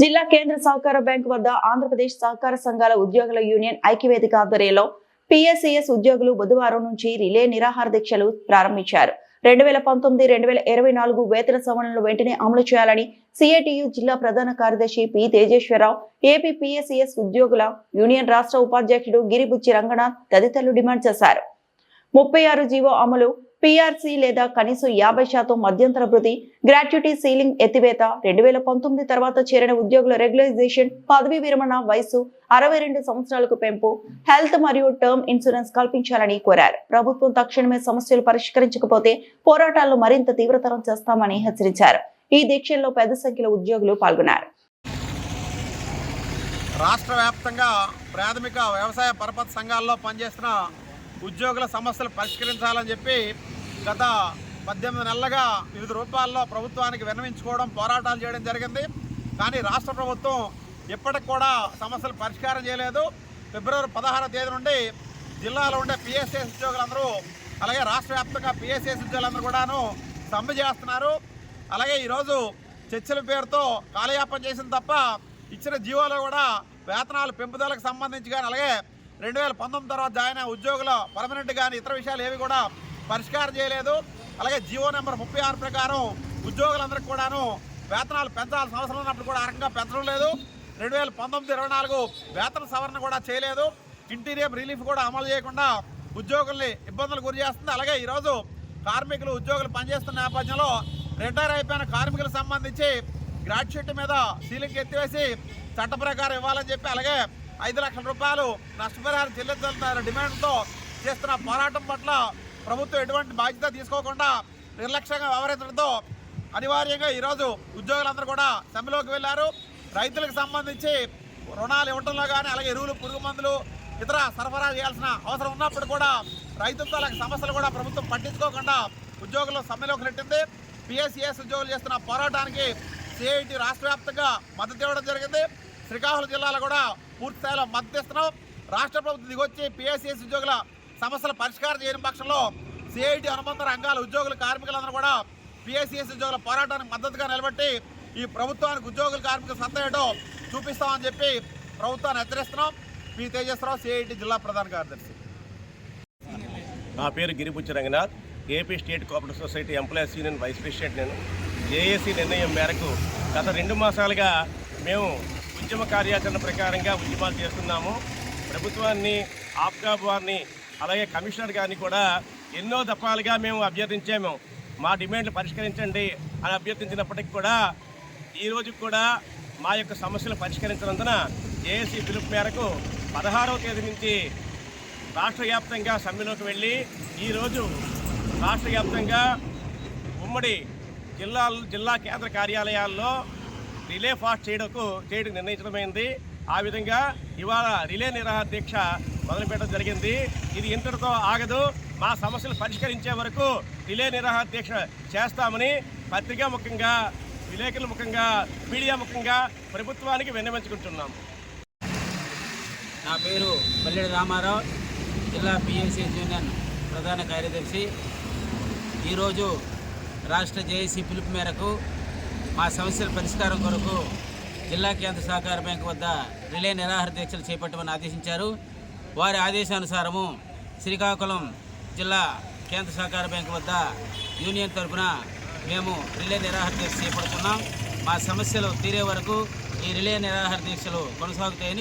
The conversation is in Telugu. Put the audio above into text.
జిల్లా కేంద్ర సహకార బ్యాంకు వద్ద ఆంధ్రప్రదేశ్ సహకార సంఘాల ఉద్యోగుల యూనియన్ ఐక్యవేదిక ఆధ్వర్యంలో పిఎస్సిఎస్ ఉద్యోగులు బుధవారం నుంచి రిలే నిరాహార దీక్షలు ప్రారంభించారు. 2019-2024 వేతన సవరణలు వెంటనే అమలు చేయాలని సిఐటియు జిల్లా ప్రధాన కార్యదర్శి పి తేజేశ్వరరావు, ఏపీ పిఎస్సిఎస్ ఉద్యోగుల యూనియన్ రాష్ట్ర ఉపాధ్యక్షుడు గిరిబుచ్చి రంగనాథ్ తదితరులు డిమాండ్ చేశారు. 36 జీవో అమలు, పిఆర్సీ లేదా కనీసం 50% మధ్యంతర భృతి, గ్రాట్యుటీ సీలింగ్ ఎత్తివేత, 2019 తర్వాత చేరిన ఉద్యోగుల రెగ్యులరైజేషన్, పదవీ విరమణ వయసు 62 సంవత్సరాలకు పెంపు, హెల్త్ మరియు టర్మ్ ఇన్సూరెన్స్ కల్పించాలని కోరారు. ప్రభుత్వం తక్షణమే సమస్యలు పరిష్కరించకపోతే పోరాటాలను మరింత తీవ్రతరం చేస్తామని హెచ్చరించారు. ఈ దీక్షల్లో పెద్ద సంఖ్యలో ఉద్యోగులు పాల్గొన్నారు. రాష్ట్ర వ్యాప్తంగా ప్రాథమిక వ్యవసాయ పరపతి సంఘాల్లో పనిచేస్తున్న ఉద్యోగుల సమస్యలు పరిష్కరించాలని చెప్పి గత 18 నెలలుగా వివిధ రూపాల్లో ప్రభుత్వానికి విన్నవించుకోవడం, పోరాటాలు చేయడం జరిగింది. కానీ రాష్ట్ర ప్రభుత్వం ఇప్పటికి కూడా సమస్యలు పరిష్కారం చేయలేదు. ఫిబ్రవరి 16వ తేదీ నుండి జిల్లాలో ఉండే పిఎస్సిఎస్ ఉద్యోగులందరూ, అలాగే రాష్ట్ర వ్యాప్తంగా పిఎస్సిఎస్ ఉద్యోగులందరూ కూడాను సమ్మె చేస్తున్నారు. అలాగే ఈరోజు చర్చల పేరుతో కాలయాపన చేసింది తప్ప ఇచ్చిన జీవోలో కూడా వేతనాలు పెంపుదలకు సంబంధించి కానీ, అలాగే 2019 తర్వాత జాయిన్ అయిన ఉద్యోగుల పర్మనెంట్ కానీ ఇతర విషయాలు ఏవి కూడా పరిష్కారం చేయలేదు. అలాగే జీవో నెంబర్ 36 ప్రకారం ఉద్యోగులందరికీ కూడాను వేతనాలు పెంచాల్సిన అవసరం ఉన్నప్పుడు కూడా ఆ రకంగా పెంచడం లేదు. 2019-24 వేతన సవరణ కూడా చేయలేదు. ఇంటీరియర్ రిలీఫ్ కూడా అమలు చేయకుండా ఉద్యోగుల్ని ఇబ్బందులు గురి చేస్తుంది. అలాగే ఈరోజు కార్మికులు, ఉద్యోగులు పనిచేస్తున్న నేపథ్యంలో రిటైర్ అయిపోయిన కార్మికులకు సంబంధించి గ్రాట్యుటీ మీద సీలింగ్ ఎత్తివేసి చట్ట ప్రకారం ఇవ్వాలని చెప్పి, అలాగే 5 లక్షల రూపాయలు నష్టపరిహారం చెల్లించాలన్న డిమాండ్తో చేస్తున్న పోరాటం పట్ల ప్రభుత్వం ఎటువంటి బాధ్యత తీసుకోకుండా నిర్లక్ష్యంగా వ్యవహరించడంతో అనివార్యంగా ఈరోజు ఉద్యోగులందరూ కూడా సమ్మెలోకి వెళ్లారు. రైతులకు సంబంధించి రుణాలు ఇవ్వడంలో కానీ, అలాగే ఎరువులు, పురుగు మందులు ఇతర సరఫరా చేయాల్సిన అవసరం ఉన్నప్పుడు కూడా రైతులతో అలాగే సమస్యలు కూడా ప్రభుత్వం పట్టించుకోకుండా ఉద్యోగులు సమ్మెలోకి నెట్టింది. పిఎస్సిఎస్ ఉద్యోగులు చేస్తున్న పోరాటానికి సిఐటి రాష్ట్ర వ్యాప్తంగా మద్దతు ఇవ్వడం జరిగింది. శ్రీకాకుళం జిల్లాలో కూడా పూర్తి స్థాయిలో మద్దతు ఇస్తున్నాం. రాష్ట్ర ప్రభుత్వం దిగొచ్చి పిఎస్సిఎస్ ఉద్యోగుల సమస్యల పరిష్కారం చేయని పక్షంలో సిఐటి అనుబంధ రంగాల ఉద్యోగులు, కార్మికులందరూ కూడా పిఎస్సిఎస్ ఉద్యోగుల పోరాటానికి మద్దతుగా నిలబెట్టి ఈ ప్రభుత్వానికి ఉద్యోగుల, కార్మికుల సత్తా ఏంటో చూపిస్తామని చెప్పి ప్రభుత్వాన్ని హెచ్చరిస్తున్నాం. పి తేజేశ్వరరావు, సిఐటి జిల్లా ప్రధాన కార్యదర్శి. నా పేరు Giribuchi Ranganath, AP state cooperative society employees union vice president. నేను జేఏసీ నిర్ణయం మేరకు గత 2 మాసాలుగా మేము ఉద్యమ కార్యాచరణ ప్రకారంగా ఉద్యమాలు చేస్తున్నాము. ప్రభుత్వాన్ని, ఆప్కా వారిని, అలాగే కమిషనర్ గారిని కూడా ఎన్నో దఫాలుగా మేము అభ్యర్థించాము. మా డిమాండ్లు పరిష్కరించండి అని అభ్యర్థించినప్పటికీ కూడా ఈరోజు కూడా మా యొక్క సమస్యలు పరిష్కరించినందున జేఏసీ పిలుపు మేరకు 16వ తేదీ నుంచి రాష్ట్ర వ్యాప్తంగా సమ్మెలోకి వెళ్ళి ఈరోజు రాష్ట్ర వ్యాప్తంగా ఉమ్మడి జిల్లా కేంద్ర కార్యాలయాల్లో రిలే ఫాస్ట్ చేయడం నిర్ణయించడమైంది. ఆ విధంగా ఇవాళ రిలే నిరాహార దీక్ష మొదలుపెట్టడం జరిగింది. ఇది ఇంతటితో ఆగదు. మా సమస్యలు పరిష్కరించే వరకు రిలే నిరాహార దీక్ష చేస్తామని పత్రికా ముఖంగా, విలేకరుల ముఖంగా, మీడియా ముఖంగా ప్రభుత్వానికి విన్నవించుకుంటున్నాము. నా పేరు పల్లెడి రామారావు, జిల్లా పిఎస్సి యూనియన్ ప్రధాన కార్యదర్శి. ఈరోజు రాష్ట్ర జేఏసీ పిలుపు మేరకు మా సమస్యల పరిష్కారం కొరకు జిల్లా కేంద్ర సహకార బ్యాంకు వద్ద రిలే నిరాహార దీక్షలు చేపట్టమని ఆదేశించారు. వారి ఆదేశానుసారము శ్రీకాకుళం జిల్లా కేంద్ర సహకార బ్యాంకు వద్ద యూనియన్ తరఫున మేము రిలే నిరాహార దీక్ష చేపడుతున్నాం. మా సమస్యలు తీరే వరకు ఈ రిలే నిరాహార దీక్షలు కొనసాగుతాయని